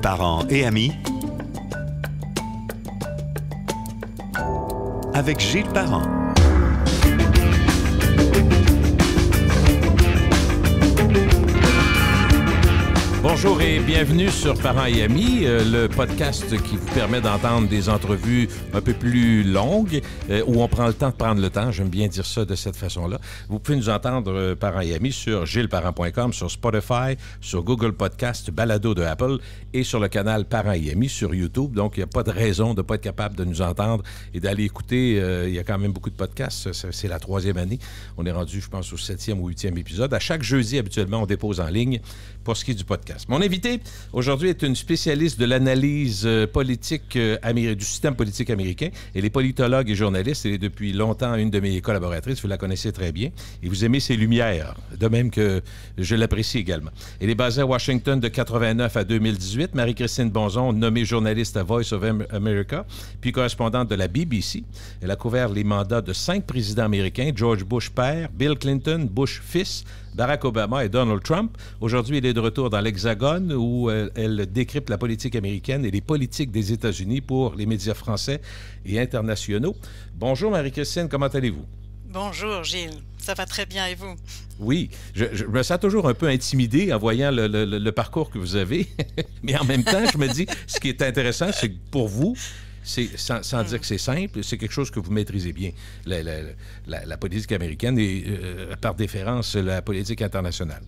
Parents et amis, avec Gilles Parent. Bonjour et bienvenue sur Parents et Amis, le podcast qui vous permet d'entendre des entrevues un peu plus longues, où on prend le temps de prendre le temps, j'aime bien dire ça de cette façon-là. Vous pouvez nous entendre, Parents et Amis, sur gillesparent.com, sur Spotify, sur Google Podcast, Balado de Apple et sur le canal Parents et Amis sur YouTube. Donc, il n'y a pas de raison de ne pas être capable de nous entendre et d'aller écouter. Il y a quand même beaucoup de podcasts. C'est la 3e année. On est rendu, je pense, au 7e ou 8e épisode. À chaque jeudi, habituellement, on dépose en ligne pour ce qui est du podcast. Mon invité aujourd'hui est une spécialiste de l'analyse politique du système politique américain. Elle est politologue et journaliste. Elle est depuis longtemps une de mes collaboratrices. Vous la connaissez très bien. Et vous aimez ses lumières, de même que je l'apprécie également. Elle est basée à Washington de 89 à 2018. Marie-Christine Bonzon, nommée journaliste à Voice of America, puis correspondante de la BBC. Elle a couvert les mandats de 5 présidents américains, George Bush père, Bill Clinton, Bush fils, Barack Obama et Donald Trump. Aujourd'hui, elle est de retour dans l'Hexagone où elle décrypte la politique américaine et les politiques des États-Unis pour les médias français et internationaux. Bonjour Marie-Christine, comment allez-vous? Bonjour Gilles, ça va très bien et vous? Oui, je me sens toujours un peu intimidé en voyant le parcours que vous avez, mais en même temps, je me dis, ce qui est intéressant, c'est que pour vous, sans dire que c'est simple, c'est quelque chose que vous maîtrisez bien, la politique américaine et par déférence la politique internationale.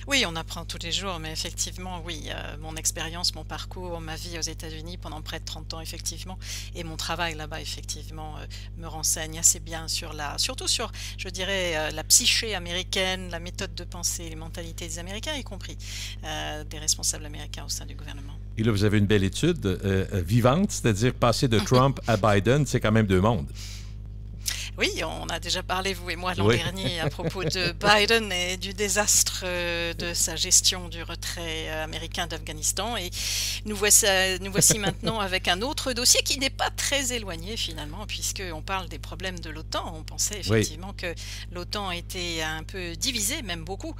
Oui, on apprend tous les jours, mais effectivement, oui, mon expérience, mon parcours, ma vie aux États-Unis pendant près de 30 ans, effectivement, et mon travail là-bas, effectivement, me renseigne assez bien surtout sur, je dirais, la psyché américaine, la méthode de pensée, les mentalités des Américains, y compris des responsables américains au sein du gouvernement. Et là, vous avez une belle étude vivante, c'est-à-dire passer de Trump à Biden, c'est quand même 2 mondes. Oui, on a déjà parlé, vous et moi, l'an dernier, à propos de Biden et du désastre de sa gestion du retrait américain d'Afghanistan. Et nous voici maintenant avec un autre dossier qui n'est pas très éloigné, finalement, puisqu'on parle des problèmes de l'OTAN. On pensait effectivement que l'OTAN était un peu divisée, même beaucoup,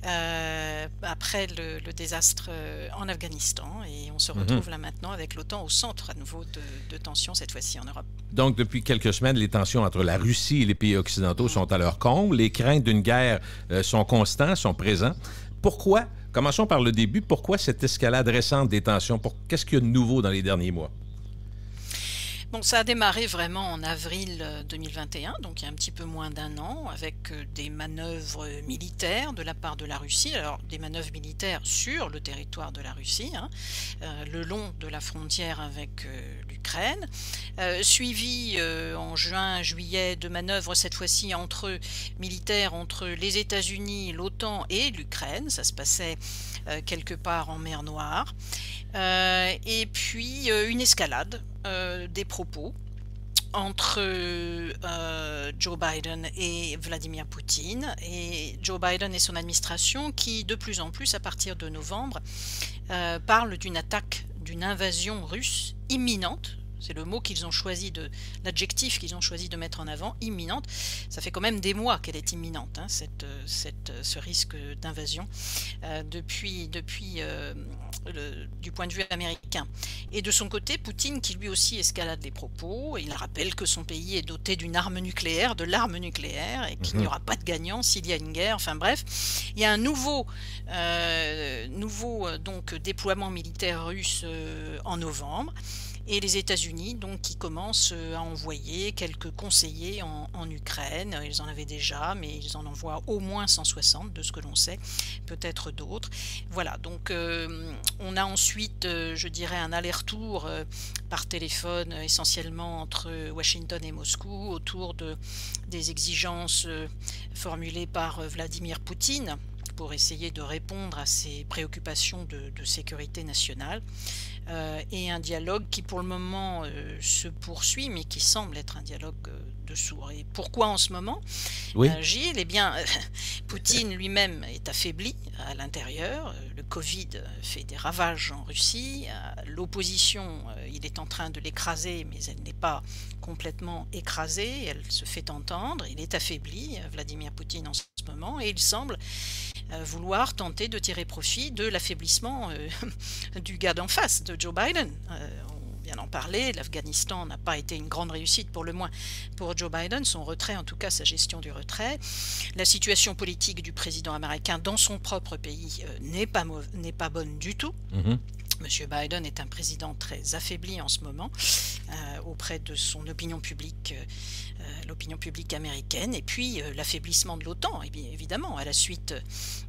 après le désastre en Afghanistan. Et on se retrouve là maintenant avec l'OTAN au centre à nouveau de tensions, cette fois-ci en Europe. Donc, depuis quelques semaines, les tensions entre la Russie et les pays occidentaux sont à leur comble. Les craintes d'une guerre sont constantes, sont présentes. Pourquoi? Commençons par le début. Pourquoi cette escalade récente des tensions? Qu'est-ce qu'il y a de nouveau dans les derniers mois? Bon, ça a démarré vraiment en avril 2021, donc il y a un petit peu moins d'1 an, avec des manœuvres militaires de la part de la Russie. Alors, des manœuvres militaires sur le territoire de la Russie, le long de la frontière avec l'Ukraine, suivi en juin-juillet de manœuvres, cette fois-ci militaires entre les États-Unis, l'OTAN et l'Ukraine. Ça se passait quelque part en mer Noire. Et puis une escalade des propos entre Joe Biden et Vladimir Poutine, et Joe Biden et son administration qui, de plus en plus, à partir de novembre, parlent d'une attaque, d'une invasion russe imminente. C'est le mot l'adjectif qu'ils ont choisi de mettre en avant, imminente. Ça fait quand même des mois qu'elle est imminente, ce risque d'invasion, du point de vue américain. Et de son côté, Poutine, qui lui aussi escalade les propos, il rappelle que son pays est doté de l'arme nucléaire, et qu'il n'y aura pas de gagnant s'il y a une guerre. Enfin bref, il y a un nouveau donc déploiement militaire russe en novembre. Et les États-Unis, donc, qui commencent à envoyer quelques conseillers en Ukraine. Ils en avaient déjà, mais ils en envoient au moins 160, de ce que l'on sait, peut-être d'autres. Voilà, donc on a ensuite, je dirais, un aller-retour par téléphone, essentiellement entre Washington et Moscou, autour des exigences formulées par Vladimir Poutine, pour essayer de répondre à ces préoccupations de sécurité nationale. Et un dialogue qui pour le moment se poursuit, mais qui semble être un dialogue de sourds. Et pourquoi en ce moment, Gilles? Eh bien, Poutine lui-même est affaibli à l'intérieur. Le Covid fait des ravages en Russie. L'opposition, il est en train de l'écraser, mais elle n'est pas complètement écrasée. Elle se fait entendre. Il est affaibli, Vladimir Poutine, en ce moment. Et il semble vouloir tenter de tirer profit de l'affaiblissement du gars d'en face, de Joe Biden. On vient d'en parler, l'Afghanistan n'a pas été une grande réussite pour le moins pour Joe Biden, son retrait, en tout cas sa gestion du retrait. La situation politique du président américain dans son propre pays n'est pas bonne du tout. Monsieur Biden est un président très affaibli en ce moment auprès de son opinion publique, l'opinion publique américaine, et puis l'affaiblissement de l'OTAN, évidemment, à la suite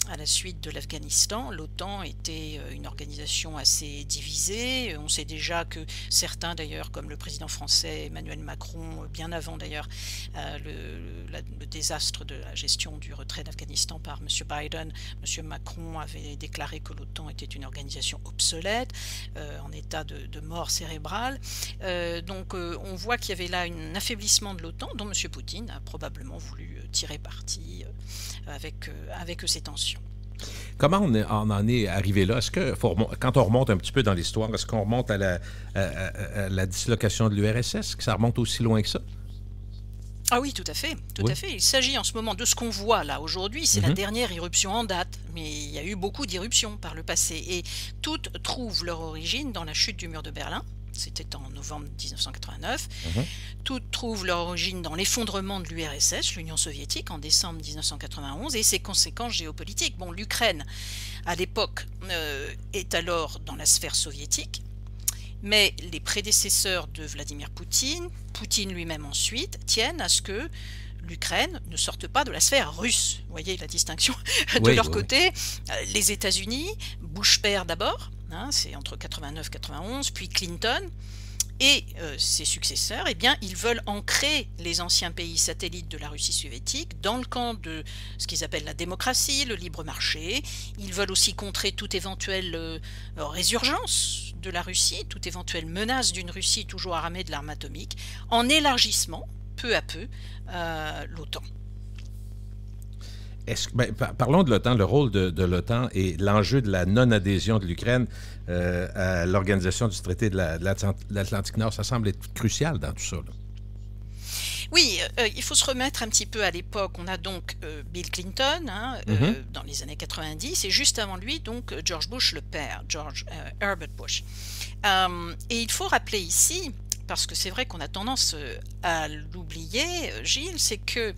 de l'Afghanistan. L'OTAN était une organisation assez divisée. On sait déjà que certains, d'ailleurs, comme le président français Emmanuel Macron, bien avant d'ailleurs le désastre de la gestion du retrait d'Afghanistan par Monsieur Biden, Monsieur Macron avait déclaré que l'OTAN était une organisation obsolète, en état de mort cérébrale. Donc on voit qu'il y avait là un affaiblissement de l'OTAN dont M. Poutine a probablement voulu tirer parti avec ces tensions. Comment on en est arrivé là? Est-ce que, quand on remonte un petit peu dans l'histoire, est-ce qu'on remonte à la dislocation de l'URSS, que ça remonte aussi loin que ça? Ah oui, tout à fait, tout à fait. Il s'agit en ce moment de ce qu'on voit là aujourd'hui, c'est la dernière éruption en date, mais il y a eu beaucoup d'éruptions par le passé, et toutes trouvent leur origine dans la chute du mur de Berlin. C'était en novembre 1989. Toutes trouvent leur origine dans l'effondrement de l'URSS, l'Union soviétique, en décembre 1991, et ses conséquences géopolitiques. Bon, l'Ukraine, à l'époque, est alors dans la sphère soviétique, mais les prédécesseurs de Vladimir Poutine, Poutine lui-même ensuite, tiennent à ce que l'Ukraine ne sorte pas de la sphère russe. Vous voyez la distinction de leur côté. Les États-Unis, Bush père d'abord, c'est entre 89 et 91, puis Clinton, et ses successeurs, eh bien, ils veulent ancrer les anciens pays satellites de la Russie soviétique dans le camp de ce qu'ils appellent la démocratie, le libre marché. Ils veulent aussi contrer toute éventuelle résurgence de la Russie, toute éventuelle menace d'une Russie toujours armée de l'arme atomique, en élargissement, peu à peu, l'OTAN. Parlons de l'OTAN, le rôle de l'OTAN et l'enjeu de la non-adhésion de l'Ukraine à l'organisation du traité de l'Atlantique Nord. Ça semble être crucial dans tout ça, là. Oui, il faut se remettre un petit peu à l'époque. On a donc Bill Clinton dans les années 90, et juste avant lui, donc George Bush le père, George Herbert Bush. Et il faut rappeler ici, parce que c'est vrai qu'on a tendance à l'oublier, Gilles, c'est que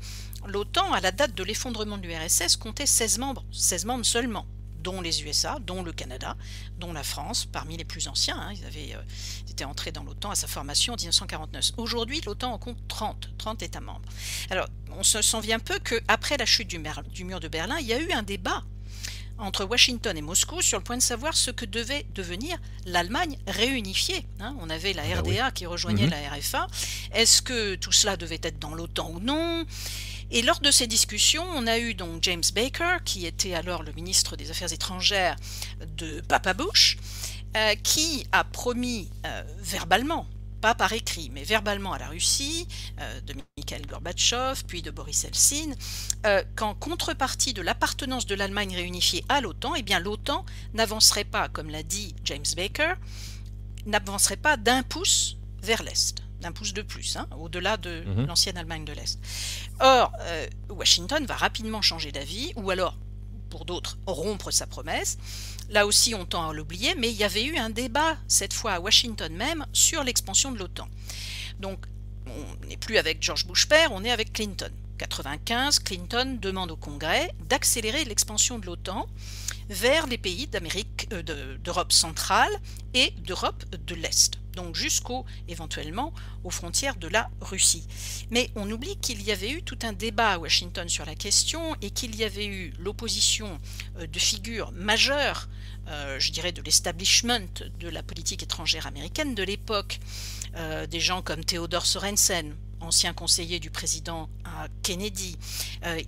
l'OTAN, à la date de l'effondrement de l'URSS, comptait 16 membres seulement, dont les USA, dont le Canada, dont la France, parmi les plus anciens. Ils étaient entrés dans l'OTAN à sa formation en 1949. Aujourd'hui, l'OTAN en compte 30 États membres. Alors, on se souvient peu qu'après la chute du mur de Berlin, il y a eu un débat entre Washington et Moscou sur le point de savoir ce que devait devenir l'Allemagne réunifiée. On avait la RDA qui rejoignait la RFA. Est-ce que tout cela devait être dans l'OTAN ou non ? Et lors de ces discussions, on a eu donc James Baker, qui était alors le ministre des Affaires étrangères de Papa Bush, qui a promis verbalement, pas par écrit, mais verbalement à la Russie, de Mikhail Gorbatchev, puis de Boris Eltsine, qu'en contrepartie de l'appartenance de l'Allemagne réunifiée à l'OTAN, eh bien l'OTAN n'avancerait pas, comme l'a dit James Baker, n'avancerait pas d'un pouce vers l'Est. D'un pouce de plus, au-delà de l'ancienne Allemagne de l'Est. Or, Washington va rapidement changer d'avis, ou alors, pour d'autres, rompre sa promesse. Là aussi, on tend à l'oublier, mais il y avait eu un débat, cette fois à Washington même, sur l'expansion de l'OTAN. Donc, on n'est plus avec George Bush père, on est avec Clinton. 1995, Clinton demande au Congrès d'accélérer l'expansion de l'OTAN vers les pays d'Europe centrale et d'Europe de l'Est, donc éventuellement aux frontières de la Russie. Mais on oublie qu'il y avait eu tout un débat à Washington sur la question, et qu'il y avait eu l'opposition de figures majeures, je dirais de l'establishment de la politique étrangère américaine de l'époque, des gens comme Theodore Sorensen, ancien conseiller du président Kennedy.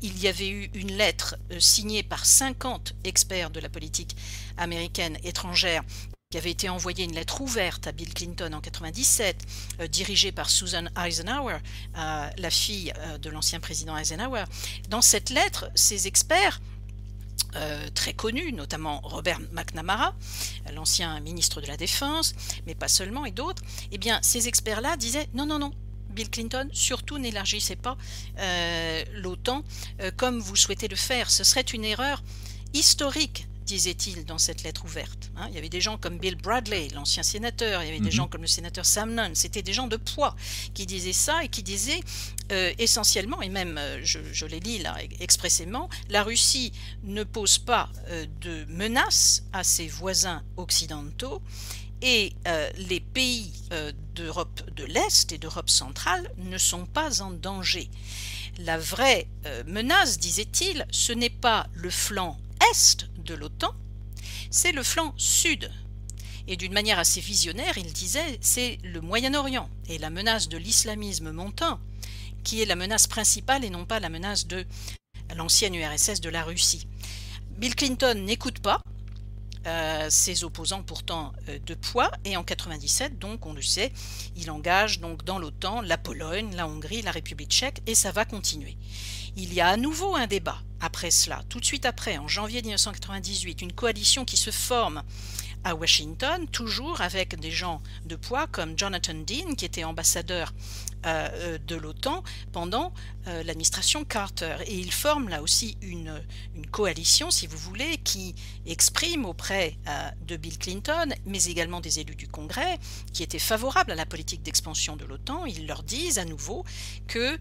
Il y avait eu une lettre signée par 50 experts de la politique américaine étrangère, qui avait été envoyée, une lettre ouverte à Bill Clinton en 1997, dirigée par Susan Eisenhower, la fille de l'ancien président Eisenhower. Dans cette lettre, ces experts très connus, notamment Robert McNamara, l'ancien ministre de la Défense, mais pas seulement, et d'autres, eh bien, ces experts-là disaient non, Bill Clinton, surtout n'élargissez pas l'OTAN comme vous souhaitez le faire. Ce serait une erreur historique, disait-il dans cette lettre ouverte. Il y avait des gens comme Bill Bradley, l'ancien sénateur, il y avait des gens comme le sénateur Sam Nunn, c'était des gens de poids qui disaient ça et qui disaient essentiellement, et même je les lis là expressément, la Russie ne pose pas de menace à ses voisins occidentaux et les pays d'Europe de l'Est et d'Europe centrale ne sont pas en danger. La vraie menace, disait-il, ce n'est pas le flanc est de l'OTAN, c'est le flanc sud. Et d'une manière assez visionnaire, il disait, c'est le Moyen-Orient et la menace de l'islamisme montant qui est la menace principale et non pas la menace de l'ancienne URSS de la Russie. Bill Clinton n'écoute pas ses opposants pourtant de poids, et en 97, donc on le sait, il engage donc dans l'OTAN la Pologne, la Hongrie, la République tchèque, et ça va continuer. Il y a à nouveau un débat après cela, tout de suite après, en janvier 1998, une coalition qui se forme à Washington, toujours avec des gens de poids comme Jonathan Dean, qui était ambassadeur de l'OTAN pendant l'administration Carter. Et il forme là aussi une coalition, si vous voulez, qui exprime auprès de Bill Clinton, mais également des élus du Congrès, qui étaient favorables à la politique d'expansion de l'OTAN. Ils leur disent à nouveau que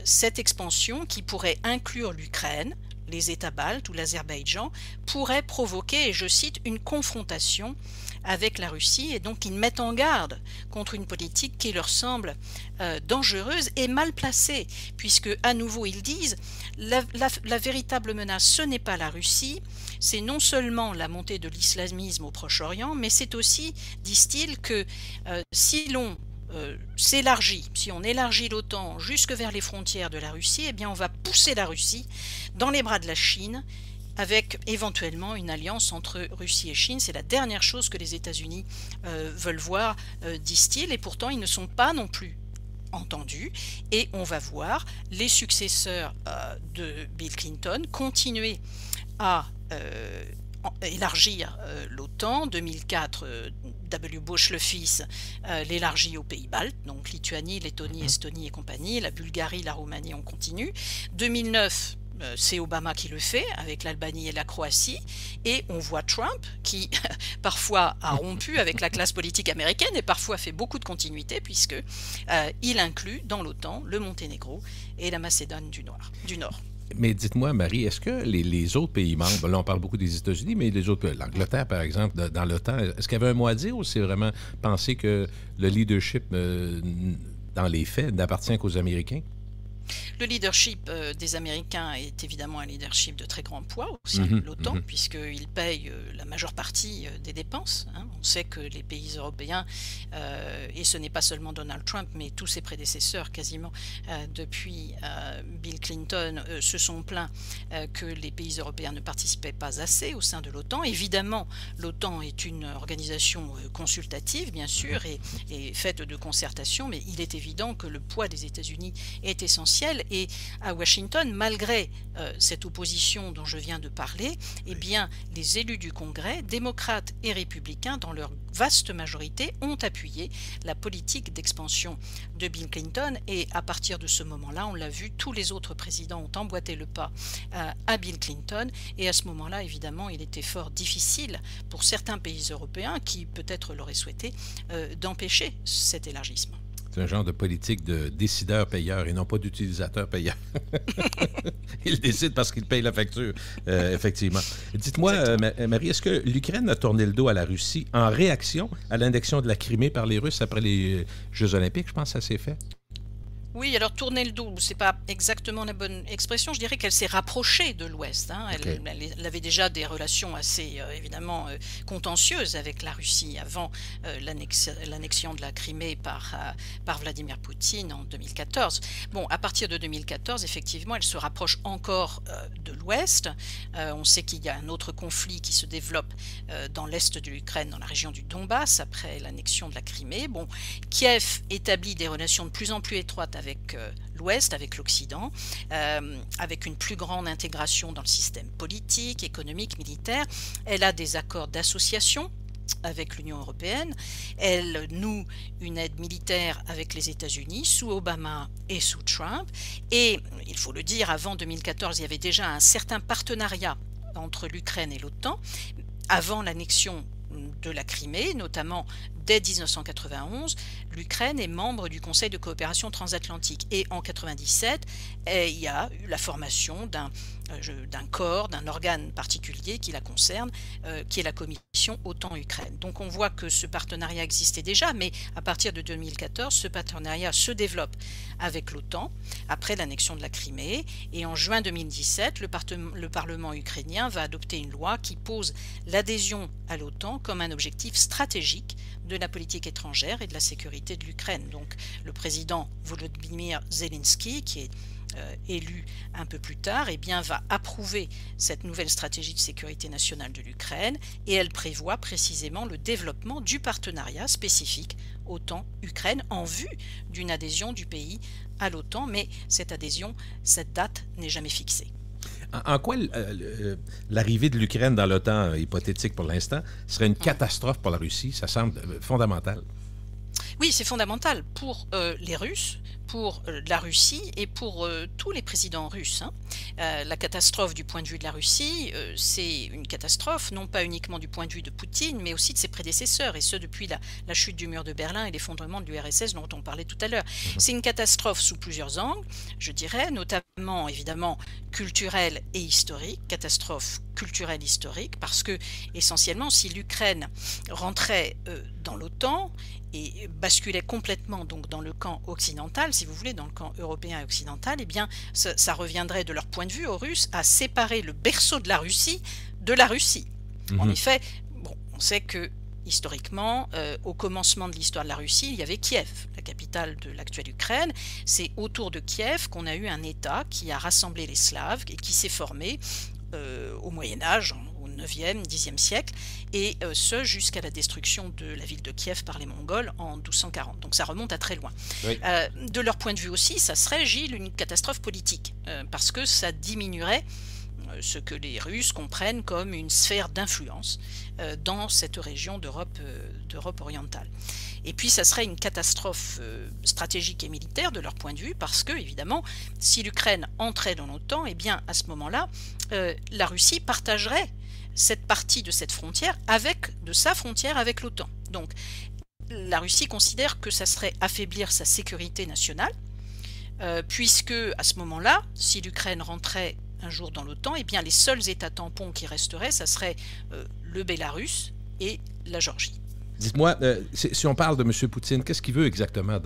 cette expansion, qui pourrait inclure l'Ukraine, les États baltes ou l'Azerbaïdjan, pourrait provoquer, et je cite, une confrontation avec la Russie, et donc ils mettent en garde contre une politique qui leur semble dangereuse et mal placée, puisque à nouveau ils disent la véritable menace, ce n'est pas la Russie, c'est non seulement la montée de l'islamisme au Proche-Orient, mais c'est aussi, disent-ils, que si l'on s'élargit, si on élargit l'OTAN jusque vers les frontières de la Russie, eh bien on va pousser la Russie dans les bras de la Chine, avec éventuellement une alliance entre Russie et Chine. C'est la dernière chose que les États-Unis veulent voir, disent-ils, et pourtant ils ne sont pas non plus entendus, et on va voir les successeurs de Bill Clinton continuer à élargir l'OTAN. 2004, W. Bush le fils l'élargit aux pays baltes, donc Lituanie, Lettonie, Estonie et compagnie, la Bulgarie, la Roumanie, on continue. 2009, c'est Obama qui le fait avec l'Albanie et la Croatie, et on voit Trump qui parfois a rompu avec la classe politique américaine et parfois fait beaucoup de continuité, puisque il inclut dans l'OTAN le Monténégro et la Macédoine du Nord. Mais dites-moi, Marie, est-ce que les autres pays membres, là on parle beaucoup des États-Unis, mais les autres, l'Angleterre par exemple, dans l'OTAN, est-ce qu'il y avait un mot à dire, ou c'est vraiment penser que le leadership dans les faits n'appartient qu'aux Américains? Le leadership des Américains est évidemment un leadership de très grand poids au sein de l'OTAN, puisqu'ils payent la majeure partie des dépenses. On sait que les pays européens, et ce n'est pas seulement Donald Trump, mais tous ses prédécesseurs quasiment depuis Bill Clinton, se sont plaints que les pays européens ne participaient pas assez au sein de l'OTAN. Évidemment, l'OTAN est une organisation consultative, bien sûr, et faite de concertation, mais il est évident que le poids des États-Unis est essentiel. Et à Washington, malgré cette opposition dont je viens de parler, eh bien, les élus du Congrès, démocrates et républicains, dans leur vaste majorité, ont appuyé la politique d'expansion de Bill Clinton. Et à partir de ce moment-là, on l'a vu, tous les autres présidents ont emboîté le pas à Bill Clinton. Et à ce moment-là, évidemment, il était fort difficile pour certains pays européens qui peut-être l'auraient souhaité d'empêcher cet élargissement. C'est un genre de politique de décideur-payeur et non pas d'utilisateur-payeur. Il décide parce qu'il paye la facture, effectivement. Dites-moi, Marie, est-ce que l'Ukraine a tourné le dos à la Russie en réaction à l'annexion de la Crimée par les Russes après les Jeux olympiques? Je pense que ça s'est fait. Oui, alors tourner le dos, c'est pas exactement la bonne expression. Je dirais qu'elle s'est rapprochée de l'Ouest. Elle avait déjà des relations assez évidemment contentieuses avec la Russie avant l'annexion de la Crimée par Vladimir Poutine en 2014. Bon, à partir de 2014, effectivement, elle se rapproche encore de l'Ouest. On sait qu'il y a un autre conflit qui se développe dans l'Est de l'Ukraine, dans la région du Donbass, après l'annexion de la Crimée. Bon, Kiev établit des relations de plus en plus étroites avec l'Ouest, avec l'Occident, avec une plus grande intégration dans le système politique, économique, militaire. Elle a des accords d'association avec l'Union européenne. Elle noue une aide militaire avec les États-Unis sous Obama et sous Trump. Et il faut le dire, avant 2014, il y avait déjà un certain partenariat entre l'Ukraine et l'OTAN avant l'annexion de la Crimée, notamment dès 1991, l'Ukraine est membre du Conseil de coopération transatlantique. Et en 1997, il y a eu la formation d'un corps, d'un organe particulier qui la concerne, qui est la commission OTAN-Ukraine. Donc on voit que ce partenariat existait déjà, mais à partir de 2014, ce partenariat se développe avec l'OTAN, après l'annexion de la Crimée. Et en juin 2017, le Parlement ukrainien va adopter une loi qui pose l'adhésion à l'OTAN comme un objectif stratégique de la politique étrangère et de la sécurité de l'Ukraine. Donc le président Volodymyr Zelensky, qui est élu un peu plus tard, eh bien, va approuver cette nouvelle stratégie de sécurité nationale de l'Ukraine, et elle prévoit précisément le développement du partenariat spécifique OTAN-Ukraine en vue d'une adhésion du pays à l'OTAN, mais cette adhésion, cette date n'est jamais fixée. En quoi l'arrivée de l'Ukraine dans l'OTAN, hypothétique pour l'instant, serait une catastrophe pour la Russie? Ça semble fondamental. Oui, c'est fondamental pour les Russes, pour la Russie et pour tous les présidents russes. La catastrophe du point de vue de la Russie, c'est une catastrophe non pas uniquement du point de vue de Poutine, mais aussi de ses prédécesseurs, et ce depuis la chute du mur de Berlin et l'effondrement de l'URSS dont on parlait tout à l'heure. C'est une catastrophe sous plusieurs angles, je dirais, notamment évidemment culturelle et historique, catastrophe culturelle historique, parce que essentiellement si l'Ukraine rentrait dans l'OTAN et basculait complètement donc dans le camp occidental, si vous voulez, dans le camp européen et occidental, eh bien ça reviendrait de leur point de vue aux Russes à séparer le berceau de la Russie de la Russie. En effet, bon, on sait que historiquement, au commencement de l'histoire de la Russie, il y avait Kiev, la capitale de l'actuelle Ukraine. C'est autour de Kiev qu'on a eu un État qui a rassemblé les Slaves et qui s'est formé au Moyen-Âge, au 9e, 10e siècle, et ce jusqu'à la destruction de la ville de Kiev par les Mongols en 1240. Donc ça remonte à très loin. Oui. De leur point de vue aussi, ça serait, Gilles, une catastrophe politique, parce que ça diminuerait ce que les Russes comprennent comme une sphère d'influence dans cette région d'Europe orientale. Et puis ça serait une catastrophe stratégique et militaire de leur point de vue, parce que, évidemment, si l'Ukraine entrait dans l'OTAN, eh bien à ce moment-là, la Russie partagerait cette partie de cette frontière de sa frontière avec l'OTAN. Donc la Russie considère que ça serait affaiblir sa sécurité nationale, puisque à ce moment-là, si l'Ukraine rentrait un jour dans l'OTAN, eh bien les seuls États tampons qui resteraient, ça serait le Bélarus et la Géorgie. Dites-moi, si on parle de M. Poutine, qu'est-ce qu'il veut exactement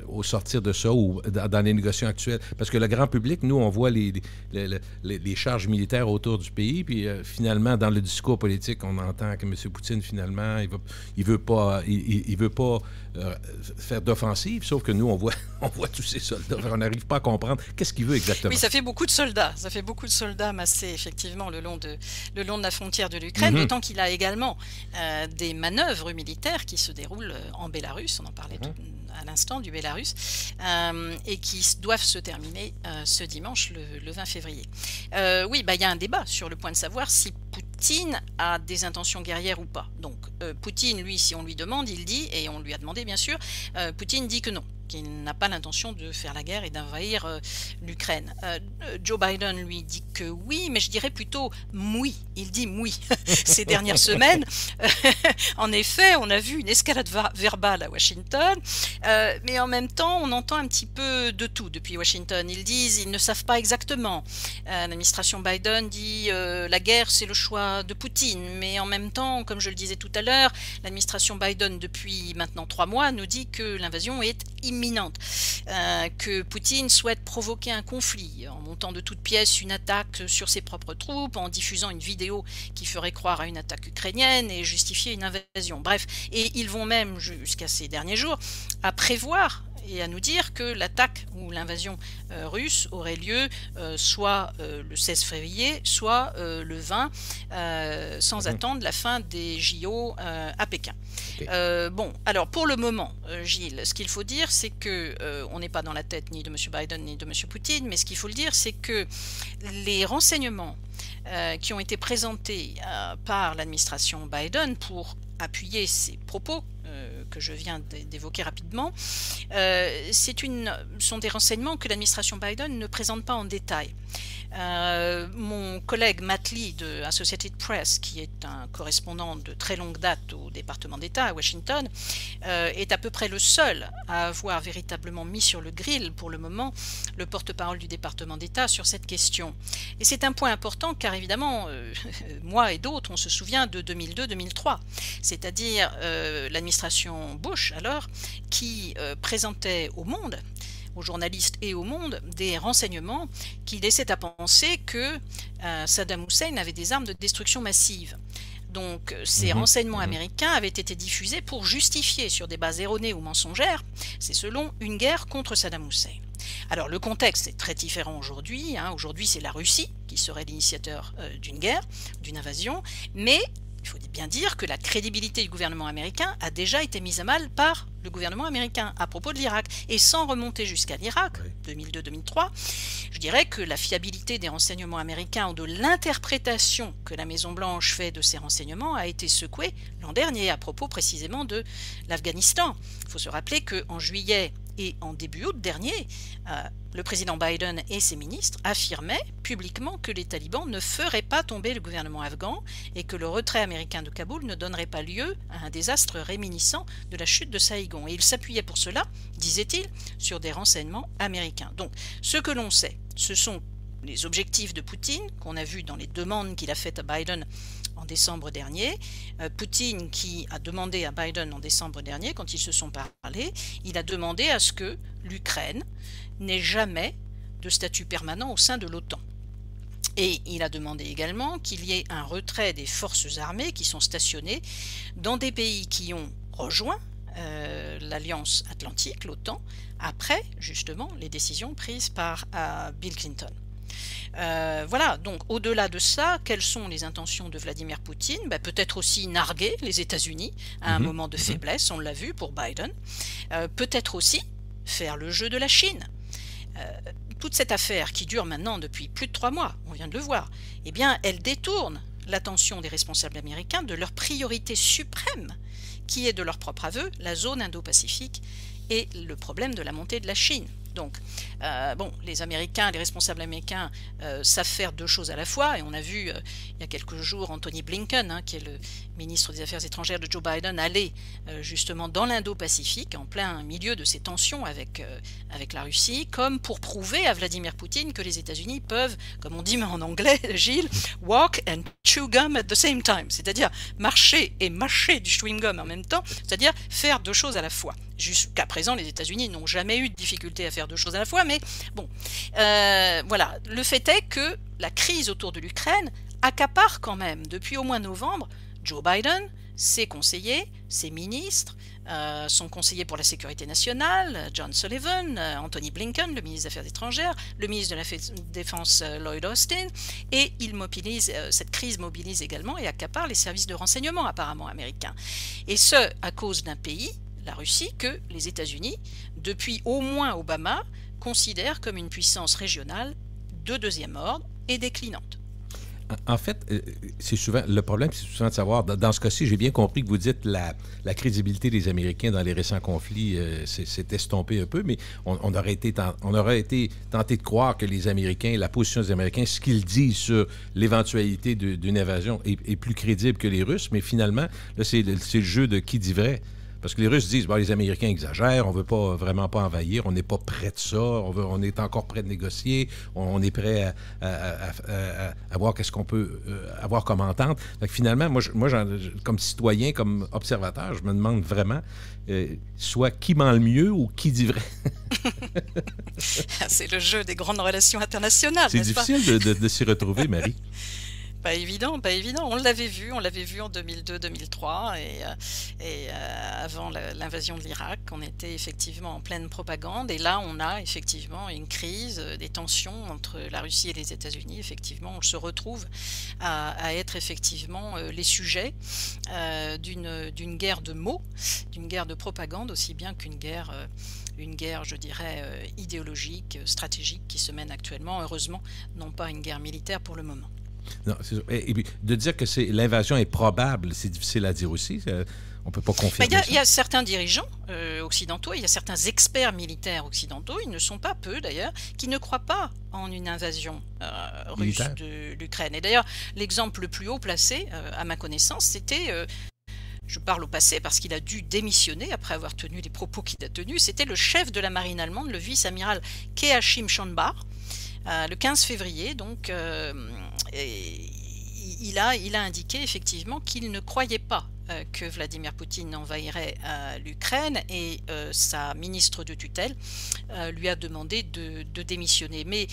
au sortir de ça ou dans les négociations actuelles? Parce que le grand public, nous, on voit les charges militaires autour du pays, puis finalement, dans le discours politique, on entend que M. Poutine, finalement, il veut pas faire d'offensive, sauf que nous, on voit tous ces soldats. On n'arrive pas à comprendre qu'est-ce qu'il veut exactement. Oui, ça fait beaucoup de soldats. Ça fait beaucoup de soldats massés, effectivement, le long de la frontière de l'Ukraine, d'autant qu'il a également des manœuvres militaires qui se déroulent en Bélarus, on en parlait à l'instant du Bélarus, et qui doivent se terminer ce dimanche, le 20 février. Oui, il y a un débat sur le point de savoir si Poutine a des intentions guerrières ou pas. Donc Poutine, lui, si on lui demande, il dit, et on lui a demandé bien sûr, Poutine dit que non, qu'il n'a pas l'intention de faire la guerre et d'envahir l'Ukraine. Joe Biden lui dit que oui, mais je dirais plutôt moui. Il dit moui. Ces dernières semaines, en effet, on a vu une escalade verbale à Washington, mais en même temps, on entend un petit peu de tout depuis Washington. Ils ne savent pas exactement. L'administration Biden dit la guerre, c'est le choix de Poutine, mais en même temps, comme je le disais tout à l'heure, l'administration Biden, depuis maintenant 3 mois, nous dit que l'invasion est imminente, que Poutine souhaite provoquer un conflit en montant de toutes pièces une attaque sur ses propres troupes, en diffusant une vidéo qui ferait croire à une attaque ukrainienne et justifier une invasion. Bref, et ils vont même, jusqu'à ces derniers jours, à prévoir et à nous dire que l'attaque ou l'invasion russe aurait lieu soit le 16 février, soit le 20, sans attendre la fin des JO à Pékin. Okay. Bon, alors pour le moment, Gilles, ce qu'il faut dire, c'est que on n'est pas dans la tête ni de M. Biden ni de M. Poutine, mais ce qu'il faut le dire, c'est que les renseignements qui ont été présentés par l'administration Biden pour appuyer ces propos que je viens d'évoquer rapidement, sont des renseignements que l'administration Biden ne présente pas en détail. Mon collègue Matt Lee de Associated Press, qui est un correspondant de très longue date au département d'État à Washington, est à peu près le seul à avoir véritablement mis sur le grill pour le moment le porte-parole du département d'État sur cette question. Et c'est un point important car évidemment, moi et d'autres, on se souvient de 2002-2003, c'est-à-dire l'administration Bush alors, qui présentait au monde, aux journalistes et au monde, des renseignements qui laissaient à penser que Saddam Hussein avait des armes de destruction massive. Donc ces renseignements américains avaient été diffusés pour justifier sur des bases erronées ou mensongères, c'est selon, une guerre contre Saddam Hussein. Alors le contexte est très différent aujourd'hui, aujourd'hui c'est la Russie qui serait l'initiateur d'une guerre, d'une invasion, mais il faut bien dire que la crédibilité du gouvernement américain a déjà été mise à mal par le gouvernement américain à propos de l'Irak. Et sans remonter jusqu'à l'Irak, 2002-2003, je dirais que la fiabilité des renseignements américains ou de l'interprétation que la Maison-Blanche fait de ces renseignements a été secouée l'an dernier à propos précisément de l'Afghanistan. Il faut se rappeler qu'en juillet et en début août dernier, le président Biden et ses ministres affirmaient publiquement que les talibans ne feraient pas tomber le gouvernement afghan et que le retrait américain de Kaboul ne donnerait pas lieu à un désastre réminiscent de la chute de Saïgon. Et ils s'appuyaient pour cela, disait-il, sur des renseignements américains. Donc, ce que l'on sait, ce sont les objectifs de Poutine qu'on a vus dans les demandes qu'il a faites à Biden en décembre dernier. Poutine qui a demandé à Biden en décembre dernier, quand ils se sont parlé, il a demandé à ce que l'Ukraine n'ait jamais de statut permanent au sein de l'OTAN. Et il a demandé également qu'il y ait un retrait des forces armées qui sont stationnées dans des pays qui ont rejoint l'Alliance Atlantique, l'OTAN, après justement les décisions prises par Bill Clinton. Voilà, donc au-delà de ça, quelles sont les intentions de Vladimir Poutine? Peut-être aussi narguer les États-Unis à un moment de faiblesse, on l'a vu pour Biden. Peut-être aussi faire le jeu de la Chine. Toute cette affaire qui dure maintenant depuis plus de 3 mois, on vient de le voir, eh bien, elle détourne l'attention des responsables américains de leur priorité suprême, qui est de leur propre aveu la zone Indo-Pacifique et le problème de la montée de la Chine. Donc, les Américains, les responsables américains savent faire 2 choses à la fois. Et on a vu il y a quelques jours Anthony Blinken, qui est le ministre des Affaires étrangères de Joe Biden, aller justement dans l'Indo-Pacifique, en plein milieu de ces tensions avec la Russie, comme pour prouver à Vladimir Poutine que les États-Unis peuvent, comme on dit en anglais, Gilles, walk and chew gum at the same time, c'est-à-dire marcher et mâcher du chewing-gum en même temps, c'est-à-dire faire 2 choses à la fois. Jusqu'à présent, les États-Unis n'ont jamais eu de difficulté à faire 2 choses à la fois, mais bon, voilà. Le fait est que la crise autour de l'Ukraine accapare quand même, depuis au moins novembre, Joe Biden, ses conseillers, ses ministres, son conseiller pour la sécurité nationale, John Sullivan, Anthony Blinken, le ministre des Affaires étrangères, le ministre de la Défense, Lloyd Austin, et cette crise mobilise également et accapare les services de renseignement apparemment américains. Et ce, à cause d'un pays, la Russie, que les États-Unis, depuis au moins Obama, considèrent comme une puissance régionale de 2e ordre et déclinante. En fait, c'est souvent le problème, c'est souvent de savoir, dans ce cas-ci, j'ai bien compris que vous dites la crédibilité des Américains dans les récents conflits s'est estompée un peu, mais on aurait été tenté de croire que les Américains, la position des Américains, ce qu'ils disent sur l'éventualité d'une invasion est plus crédible que les Russes, mais finalement, là, c'est le jeu de qui dit vrai. Parce que les Russes disent, les Américains exagèrent, on ne veut vraiment pas envahir, on n'est pas prêt de ça, on est encore prêt de négocier, on est prêt à voir qu'est-ce qu'on peut avoir comme entente. Donc, finalement, moi, comme citoyen, comme observateur, je me demande vraiment, soit qui ment le mieux ou qui dit vrai. C'est le jeu des grandes relations internationales, n'est-ce pas? C'est difficile de s'y retrouver, Marie. Pas évident, pas évident. On l'avait vu en 2002-2003 et avant l'invasion de l'Irak, on était effectivement en pleine propagande et là on a effectivement une crise, des tensions entre la Russie et les États-Unis. Effectivement, on se retrouve à être effectivement les sujets d'une guerre de mots, d'une guerre de propagande aussi bien qu'une guerre, je dirais, idéologique, stratégique qui se mène actuellement. Heureusement, non pas une guerre militaire pour le moment. Non, c'est sûr. Et puis, de dire que l'invasion est probable, c'est difficile à dire aussi. On ne peut pas Bah, confirmer il ça. y a certains dirigeants occidentaux, il y a certains experts militaires occidentaux, ils ne sont pas peu d'ailleurs, qui ne croient pas en une invasion russe Militaire. de l'Ukraine. Et d'ailleurs, l'exemple le plus haut placé, à ma connaissance, c'était, je parle au passé parce qu'il a dû démissionner après avoir tenu les propos qu'il a tenus, c'était le chef de la marine allemande, le vice-amiral Keachim Schonbach, le 15 février, donc il a indiqué effectivement qu'il ne croyait pas que Vladimir Poutine envahirait l'Ukraine et sa ministre de tutelle lui a demandé de démissionner. Mais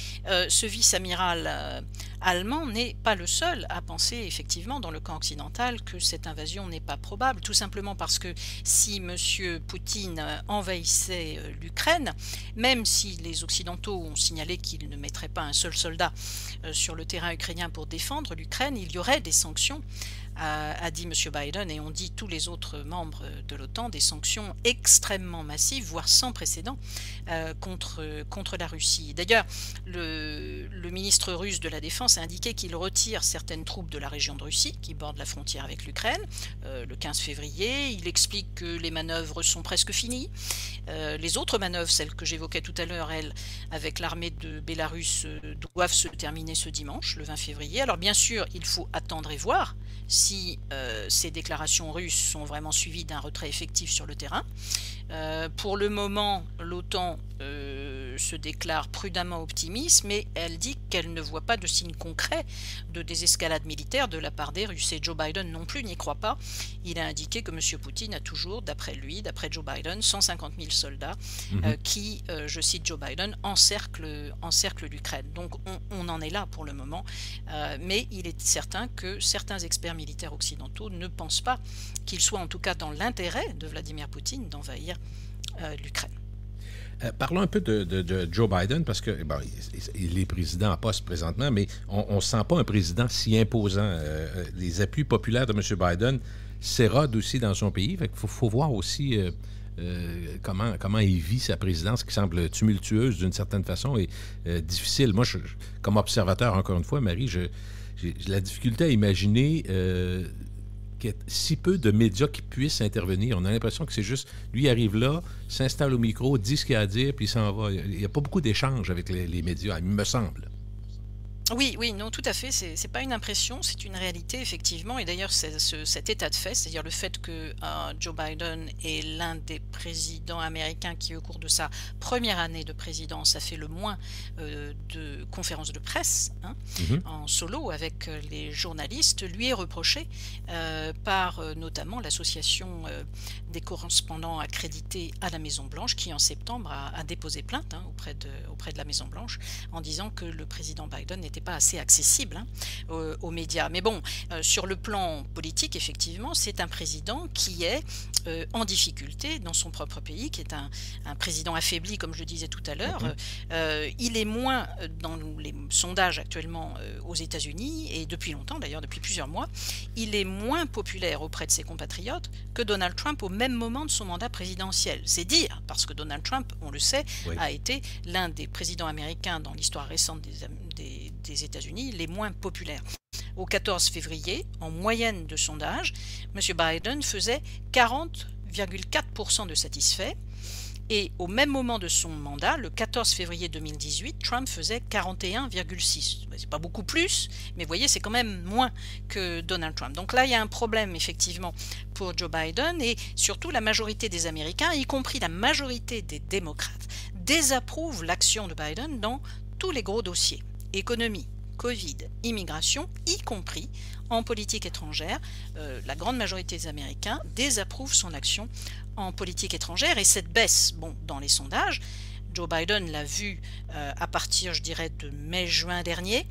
ce vice-amiral allemand n'est pas le seul à penser effectivement dans le camp occidental que cette invasion n'est pas probable, tout simplement parce que si M. Poutine envahissait l'Ukraine, même si les Occidentaux ont signalé qu'ils ne mettraient pas un seul soldat sur le terrain ukrainien pour défendre l'Ukraine, il y aurait des sanctions, a dit M. Biden, et ont dit tous les autres membres de l'OTAN, des sanctions extrêmement massives, voire sans précédent, contre la Russie. D'ailleurs, le ministre russe de la Défense a indiqué qu'il retire certaines troupes de la région de Russie, qui borde la frontière avec l'Ukraine, le 15 février. Il explique que les manœuvres sont presque finies. Les autres manœuvres, celles que j'évoquais tout à l'heure, elles, avec l'armée de Bélarus, doivent se terminer ce dimanche, le 20 février. Alors bien sûr, il faut attendre et voir si ces déclarations russes sont vraiment suivies d'un retrait effectif sur le terrain. Pour le moment, l'OTAN se déclare prudemment optimiste, mais elle dit qu'elle ne voit pas de signes concrets de désescalade militaire de la part des Russes. Et Joe Biden non plus n'y croit pas. Il a indiqué que M. Poutine a toujours, d'après lui, d'après Joe Biden, 150 000 soldats qui, je cite Joe Biden, encerclent l'Ukraine. Donc on en est là pour le moment, mais il est certain que certains experts militaires occidentaux ne pensent pas qu'il soit en tout cas dans l'intérêt de Vladimir Poutine d'envahir l'Ukraine. Parlons un peu de Joe Biden, parce que bon, il est président en poste présentement, mais on ne sent pas un président si imposant. Les appuis populaires de M. Biden s'érodent aussi dans son pays. Il faut voir aussi comment il vit sa présidence, qui semble tumultueuse d'une certaine façon et difficile. Moi, comme observateur, encore une fois, Marie, j'ai la difficulté à imaginer qu'il y ait si peu de médias qui puissent intervenir. On a l'impression que c'est juste, lui il arrive là, s'installe au micro, dit ce qu'il a à dire, puis il s'en va. Il n'y a pas beaucoup d'échanges avec les médias, il me semble. Oui, oui, non, tout à fait. C'est pas une impression, c'est une réalité, effectivement. Et d'ailleurs, cet état de fait, c'est-à-dire le fait que Joe Biden est l'un des présidents américains qui, au cours de sa première année de présidence, a fait le moins de conférences de presse en solo avec les journalistes, lui est reproché par notamment l'association des correspondants accrédités à la Maison-Blanche, qui en septembre a déposé plainte auprès de la Maison-Blanche en disant que le président Biden n'était pas assez accessible aux médias. Mais bon, sur le plan politique, effectivement, c'est un président qui est en difficulté dans son propre pays, qui est un président affaibli, comme je le disais tout à l'heure. Il est moins dans les sondages actuellement aux États-Unis, et depuis longtemps d'ailleurs, depuis plusieurs mois, il est moins populaire auprès de ses compatriotes que Donald Trump au même moment de son mandat présidentiel. C'est dire, parce que Donald Trump, on le sait, a été l'un des présidents américains dans l'histoire récente des États-Unis les moins populaires. Au 14 février, en moyenne de sondage, M. Biden faisait 40,4% de satisfaits, et au même moment de son mandat, le 14 février 2018, Trump faisait 41,6%. C'est pas beaucoup plus, mais vous voyez, c'est quand même moins que Donald Trump. Donc là, il y a un problème, effectivement, pour Joe Biden, et surtout la majorité des Américains, y compris la majorité des démocrates, désapprouvent l'action de Biden dans tous les gros dossiers. Économie, Covid, immigration, y compris en politique étrangère. La grande majorité des Américains désapprouvent son action en politique étrangère, et cette baisse, dans les sondages, Joe Biden l'a vu à partir, je dirais, de mai-juin dernier,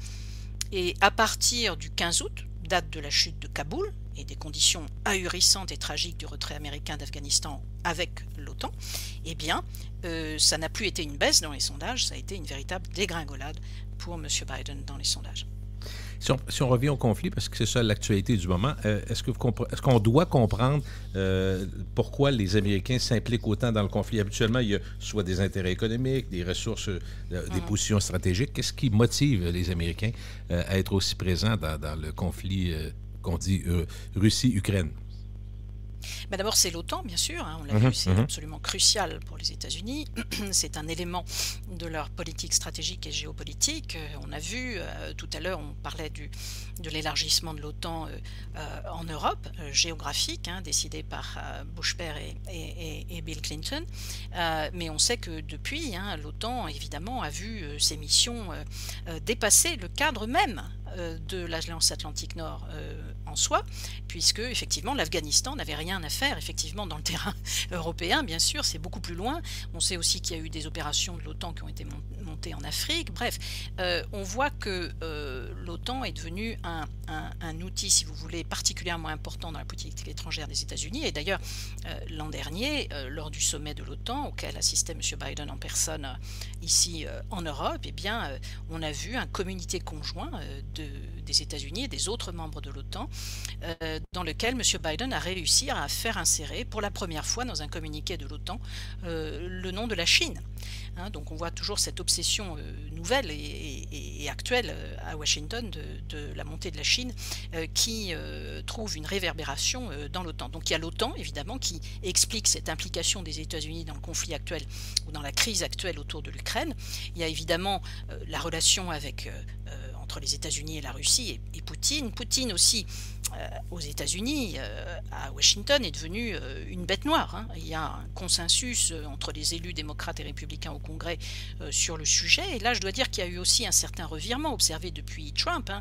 et à partir du 15 août, date de la chute de Kaboul et des conditions ahurissantes et tragiques du retrait américain d'Afghanistan avec l'OTAN, eh bien, ça n'a plus été une baisse dans les sondages, ça a été une véritable dégringolade pour M. Biden dans les sondages. Si on revient au conflit, parce que c'est ça l'actualité du moment, est-ce qu'on doit comprendre pourquoi les Américains s'impliquent autant dans le conflit? Habituellement, il y a soit des intérêts économiques, des ressources, des positions stratégiques. Qu'est-ce qui motive les Américains à être aussi présents dans le conflit qu'on dit Russie-Ukraine? Ben d'abord, c'est l'OTAN, bien sûr, hein, on l'a vu, c'est absolument crucial pour les États-Unis. C'est un élément de leur politique stratégique et géopolitique. On a vu, tout à l'heure, on parlait de l'élargissement de l'OTAN en Europe, géographique, hein, décidé par Bush père et Bill Clinton. Mais on sait que depuis, hein, l'OTAN, évidemment, a vu ses missions dépasser le cadre même de l'Alliance Atlantique Nord en soi, puisque effectivement l'Afghanistan n'avait rien à faire effectivement dans le terrain européen, bien sûr, c'est beaucoup plus loin. On sait aussi qu'il y a eu des opérations de l'OTAN qui ont été montées en Afrique. Bref, on voit que l'OTAN est devenu un outil, si vous voulez, particulièrement important dans la politique étrangère des États-Unis. Et d'ailleurs, l'an dernier, lors du sommet de l'OTAN, auquel assistait M. Biden en personne ici en Europe, eh bien, on a vu un communiqué conjoint des États-Unis et des autres membres de l'OTAN, dans lequel M. Biden a réussi à faire insérer pour la première fois dans un communiqué de l'OTAN le nom de la Chine. Hein, donc on voit toujours cette obsession nouvelle et actuelle à Washington de la montée de la Chine qui trouve une réverbération dans l'OTAN. Donc il y a l'OTAN évidemment qui explique cette implication des États-Unis dans le conflit actuel ou dans la crise actuelle autour de l'Ukraine. Il y a évidemment la relation entre les États-Unis et la Russie et Poutine. Poutine aussi aux États-Unis, à Washington, est devenu une bête noire. Hein. Il y a un consensus entre les élus démocrates et républicains au Congrès sur le sujet. Et là, je dois dire qu'il y a eu aussi un certain revirement observé depuis Trump. Hein.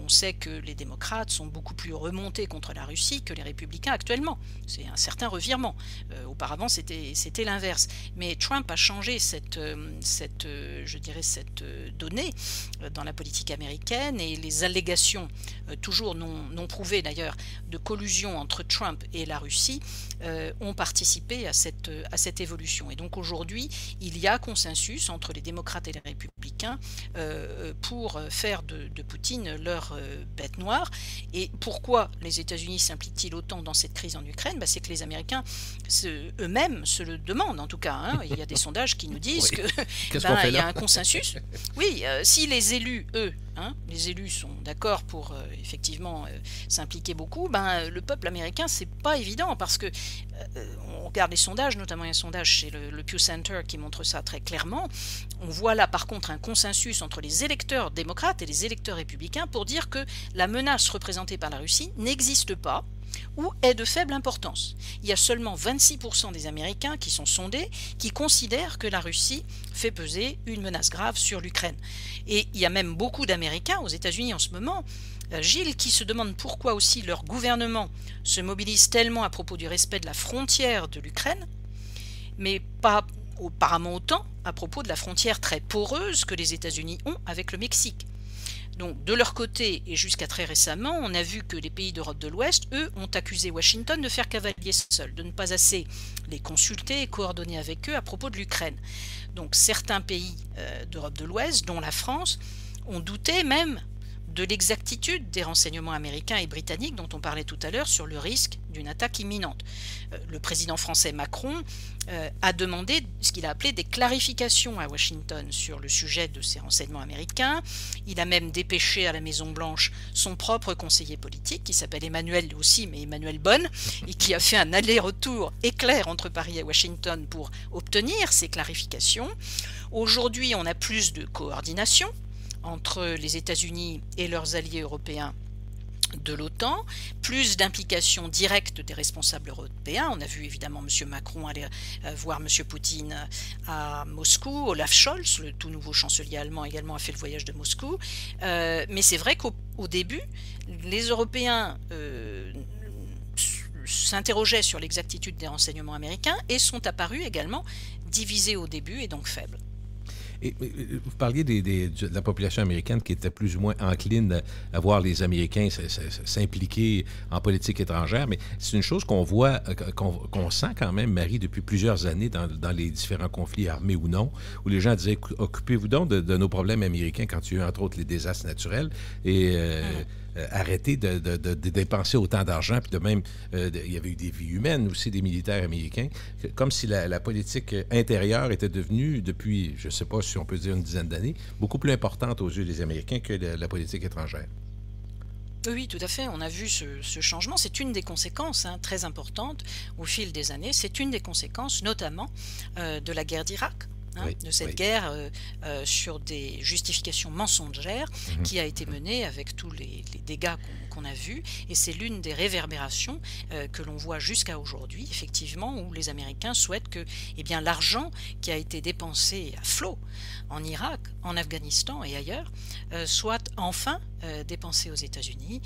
On sait que les démocrates sont beaucoup plus remontés contre la Russie que les républicains actuellement. C'est un certain revirement. Auparavant, c'était l'inverse. Mais Trump a changé cette donnée dans la politique américaine, et les allégations, toujours non prouvées d'ailleurs, de collusion entre Trump et la Russie ont participé à cette évolution. Et donc aujourd'hui, il y a consensus entre les démocrates et les républicains pour faire de Poutine leur bête noire. Et pourquoi les États-Unis s'impliquent-ils autant dans cette crise en Ukraine? C'est que les Américains eux-mêmes se le demandent, en tout cas. Hein. Il y a des sondages qui nous disent que il y a un consensus. Oui, si les élus, eux, les élus sont d'accord pour effectivement s'impliquer beaucoup, le peuple américain, c'est pas évident, parce que on regarde les sondages, notamment un sondage chez le Pew Center qui montre ça très clairement. On voit là par contre un consensus entre les électeurs démocrates et les électeurs républicains pour dire que la menace représentée par la Russie n'existe pas ou est de faible importance. Il y a seulement 26% des Américains qui sont sondés qui considèrent que la Russie fait peser une menace grave sur l'Ukraine. Et il y a même beaucoup d'Américains aux États-Unis en ce moment, Gilles, qui se demandent pourquoi aussi leur gouvernement se mobilise tellement à propos du respect de la frontière de l'Ukraine, mais pas apparemment autant à propos de la frontière très poreuse que les États-Unis ont avec le Mexique. Donc, de leur côté, et jusqu'à très récemment, on a vu que les pays d'Europe de l'Ouest, eux, ont accusé Washington de faire cavalier seul, de ne pas assez les consulter et coordonner avec eux à propos de l'Ukraine. Donc, certains pays d'Europe de l'Ouest, dont la France, ont douté même de l'exactitude des renseignements américains et britanniques dont on parlait tout à l'heure sur le risque d'une attaque imminente. Le président français Macron a demandé ce qu'il a appelé des clarifications à Washington sur le sujet de ces renseignements américains. Il a même dépêché à la Maison-Blanche son propre conseiller politique, qui s'appelle Emmanuel aussi, mais Emmanuel Bonne, et qui a fait un aller-retour éclair entre Paris et Washington pour obtenir ces clarifications. Aujourd'hui, on a plus de coordination entre les États-Unis et leurs alliés européens de l'OTAN, plus d'implication directe des responsables européens. On a vu évidemment M. Macron aller voir M. Poutine à Moscou. Olaf Scholz, le tout nouveau chancelier allemand, également a fait le voyage de Moscou. Mais c'est vrai qu'au début, les Européens s'interrogeaient sur l'exactitude des renseignements américains et sont apparus également divisés au début et donc faibles. Et vous parliez de la population américaine qui était plus ou moins encline à voir les Américains s'impliquer en politique étrangère, mais c'est une chose qu'on voit, qu'on sent quand même, Marie, depuis plusieurs années dans les différents conflits armés ou non, où les gens disaient « Occupez-vous donc de nos problèmes américains quand il y a eu entre autres les désastres naturels et arrêtez de dépenser autant d'argent. » Puis de même, il y avait eu des vies humaines aussi des militaires américains, comme si la politique intérieure était devenue, depuis, je ne sais pas si on peut dire une dizaine d'années, beaucoup plus importante aux yeux des Américains que la politique étrangère. Oui, tout à fait. On a vu ce changement. C'est une des conséquences très importantes au fil des années. C'est une des conséquences notamment de la guerre d'Irak. Oui, De cette oui. guerre sur des justifications mensongères Mhm, qui a été mhm. menée avec tous les dégâts qu'on a vus. Et c'est l'une des réverbérations que l'on voit jusqu'à aujourd'hui, effectivement, où les Américains souhaitent que l'argent qui a été dépensé à flot en Irak, en Afghanistan et ailleurs soit enfin dépensé aux États-Unis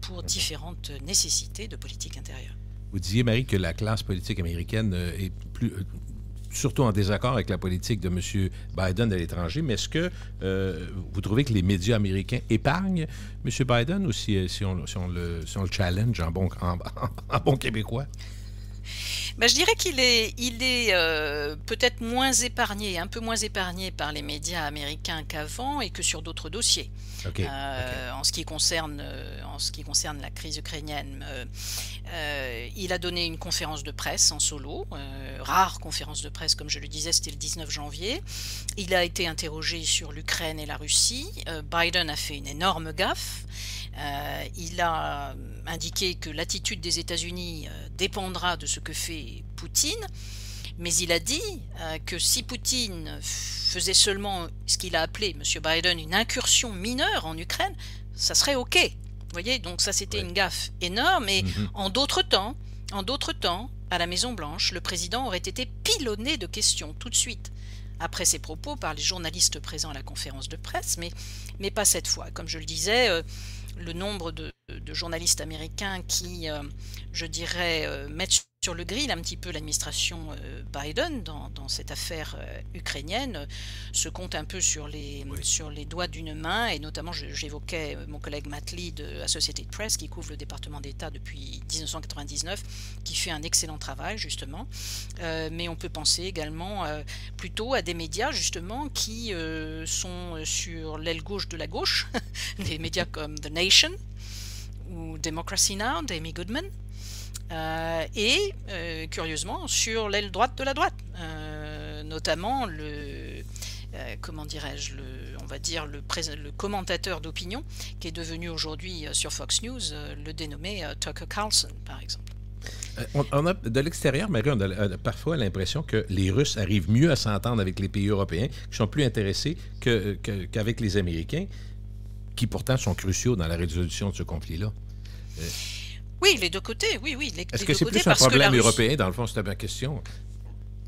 pour différentes nécessités de politique intérieure. Vous disiez, Marie, que la classe politique américaine est surtout en désaccord avec la politique de M. Biden à l'étranger, mais est-ce que vous trouvez que les médias américains épargnent M. Biden ou si on le challenge en bon québécois? Je dirais qu'il est peut-être moins épargné, un peu moins épargné par les médias américains qu'avant et que sur d'autres dossiers. OK, OK. En ce qui concerne la crise ukrainienne, il a donné une conférence de presse en solo, rare conférence de presse, comme je le disais, c'était le 19 janvier. Il a été interrogé sur l'Ukraine et la Russie. Biden a fait une énorme gaffe. Il a indiqué que l'attitude des États-Unis dépendra de ce que fait Poutine, mais il a dit que si Poutine faisait seulement ce qu'il a appelé, M. Biden, une incursion mineure en Ukraine, ça serait OK. Vous voyez, donc ça c'était Ouais. une gaffe énorme. Et Mhm. en d'autres temps, à la Maison-Blanche, le président aurait été pilonné de questions tout de suite après ses propos par les journalistes présents à la conférence de presse, mais pas cette fois. Comme je le disais, le nombre de journalistes américains qui, je dirais, mettent sur le grill un petit peu l'administration Biden dans cette affaire ukrainienne se compte un peu sur les doigts d'une main, et notamment j'évoquais mon collègue Matt Lee de Associated Press qui couvre le département d'État depuis 1999, qui fait un excellent travail justement, mais on peut penser également plutôt à des médias justement qui sont sur l'aile gauche de la gauche, des médias comme The Nation ou Democracy Now! d'Amy Goodman, et curieusement sur l'aile droite de la droite, notamment comment dirais-je, on va dire le commentateur d'opinion qui est devenu aujourd'hui sur Fox News le dénommé Tucker Carlson par exemple. On a, de l'extérieur, Marie, on a parfois l'impression que les Russes arrivent mieux à s'entendre avec les pays européens, qui sont plus intéressés qu'avec les Américains, qui pourtant sont cruciaux dans la résolution de ce conflit-là. Oui, les deux côtés, oui, Est-ce les que deux c'est côtés, plus un parce que la problème Russie... européen, dans le fond, c'était ma question?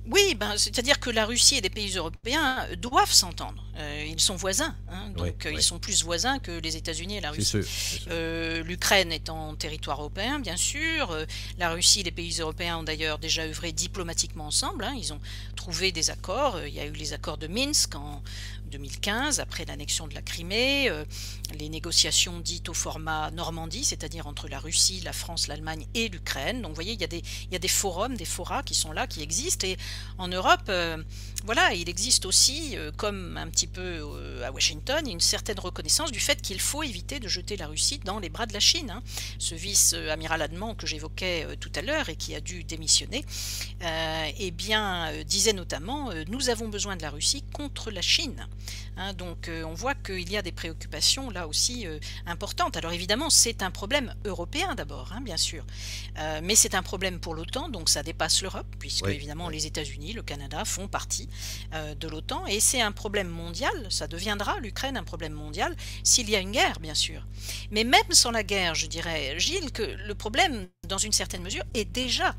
Oui, c'est-à-dire que la Russie et les pays européens doivent s'entendre. Ils sont voisins, Oui, donc oui. ils sont plus voisins que les États-Unis et la C'est Russie. sûr, c'est sûr. L'Ukraine est en territoire européen, bien sûr. La Russie et les pays européens ont d'ailleurs déjà œuvré diplomatiquement ensemble. Ils ont trouvé des accords. Il y a eu les accords de Minsk en 2015, après l'annexion de la Crimée, les négociations dites au format Normandie, c'est-à-dire entre la Russie, la France, l'Allemagne et l'Ukraine. Donc vous voyez, il y a des forums, des forats qui sont là, qui existent. Et en Europe, voilà, il existe aussi, comme un petit peu à Washington, une certaine reconnaissance du fait qu'il faut éviter de jeter la Russie dans les bras de la Chine. Ce vice-amiral allemand que j'évoquais tout à l'heure et qui a dû démissionner, disait notamment nous avons besoin de la Russie contre la Chine. Donc on voit qu'il y a des préoccupations là aussi importantes. Alors évidemment c'est un problème européen d'abord, bien sûr, mais c'est un problème pour l'OTAN, donc ça dépasse l'Europe, puisque Oui, évidemment oui. les États-Unis, le Canada font partie de l'OTAN, et c'est un problème mondial, ça deviendra l'Ukraine un problème mondial s'il y a une guerre bien sûr. Mais même sans la guerre, je dirais, Gilles, que le problème dans une certaine mesure est déjà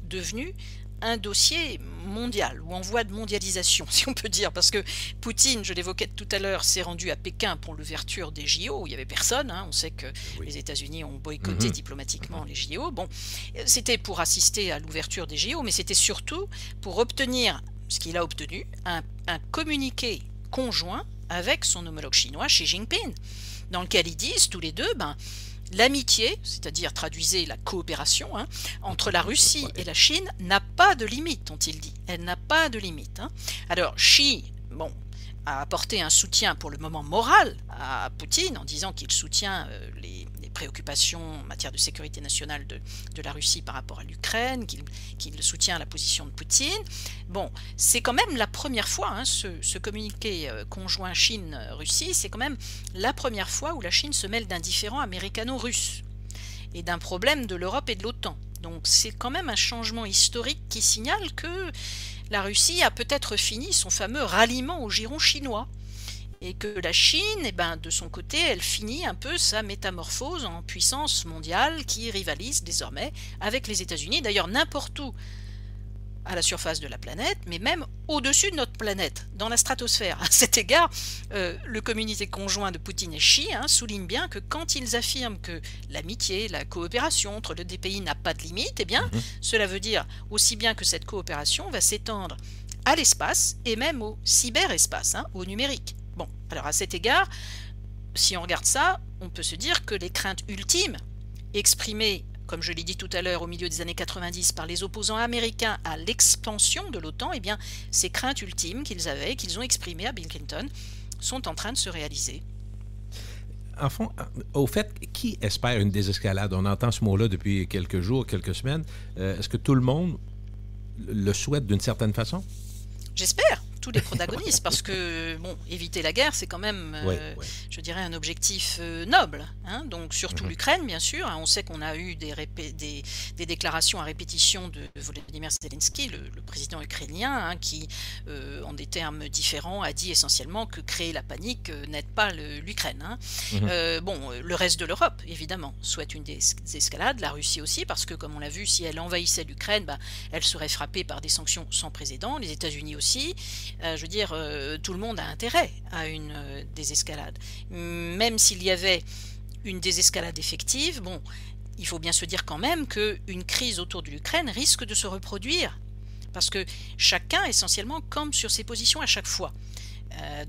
devenu un dossier mondial, ou en voie de mondialisation, si on peut dire, parce que Poutine, je l'évoquais tout à l'heure, s'est rendu à Pékin pour l'ouverture des JO, où il n'y avait personne. On sait que Oui. les États-Unis ont boycotté diplomatiquement les JO. Bon, c'était pour assister à l'ouverture des JO, mais c'était surtout pour obtenir, ce qu'il a obtenu, un communiqué conjoint avec son homologue chinois, Xi Jinping, dans lequel ils disent tous les deux, l'amitié, c'est-à-dire traduisez la coopération, entre la Russie et la Chine n'a pas de limite, ont-ils dit. Elle n'a pas de limite. Alors Xi, a apporté un soutien pour le moment moral à Poutine en disant qu'il soutient les préoccupations en matière de sécurité nationale de la Russie par rapport à l'Ukraine, qu'il soutient la position de Poutine. Bon, c'est quand même la première fois, hein, ce communiqué conjoint Chine-Russie, c'est quand même la première fois où la Chine se mêle d'un différend américano-russe et d'un problème de l'Europe et de l'OTAN. Donc c'est quand même un changement historique qui signale que la Russie a peut-être fini son fameux ralliement au giron chinois et que la Chine, de son côté, elle finit un peu sa métamorphose en puissance mondiale qui rivalise désormais avec les États-Unis, d'ailleurs n'importe où à la surface de la planète, mais même au-dessus de notre planète, dans la stratosphère. À cet égard, le communiqué conjoint de Poutine et Xi souligne bien que quand ils affirment que l'amitié, la coopération entre les deux pays n'a pas de limite, cela veut dire aussi bien que cette coopération va s'étendre à l'espace et même au cyberespace, au numérique. Bon, alors à cet égard, si on regarde ça, on peut se dire que les craintes ultimes exprimées, comme je l'ai dit tout à l'heure, au milieu des années 90 par les opposants américains à l'expansion de l'OTAN, ces craintes ultimes qu'ils avaient, qu'ils ont exprimées à Bill Clinton, sont en train de se réaliser. En fond, au fait, qui espère une désescalade? On entend ce mot-là depuis quelques jours, quelques semaines. Est-ce que tout le monde le souhaite d'une certaine façon? J'espère, tous les protagonistes, parce que, éviter la guerre, c'est quand même, je dirais, un objectif noble. Donc, surtout l'Ukraine, bien sûr. On sait qu'on a eu des déclarations à répétition de Volodymyr Zelensky, le président ukrainien, qui, en des termes différents, a dit essentiellement que créer la panique n'aide pas l'Ukraine. Le reste de l'Europe, évidemment, souhaite une désescalade, la Russie aussi, parce que, comme on l'a vu, si elle envahissait l'Ukraine, elle serait frappée par des sanctions sans précédent, les États-Unis aussi. Tout le monde a intérêt à une désescalade. Même s'il y avait une désescalade effective, il faut bien se dire quand même qu'une crise autour de l'Ukraine risque de se reproduire. Parce que chacun, essentiellement, campe sur ses positions à chaque fois.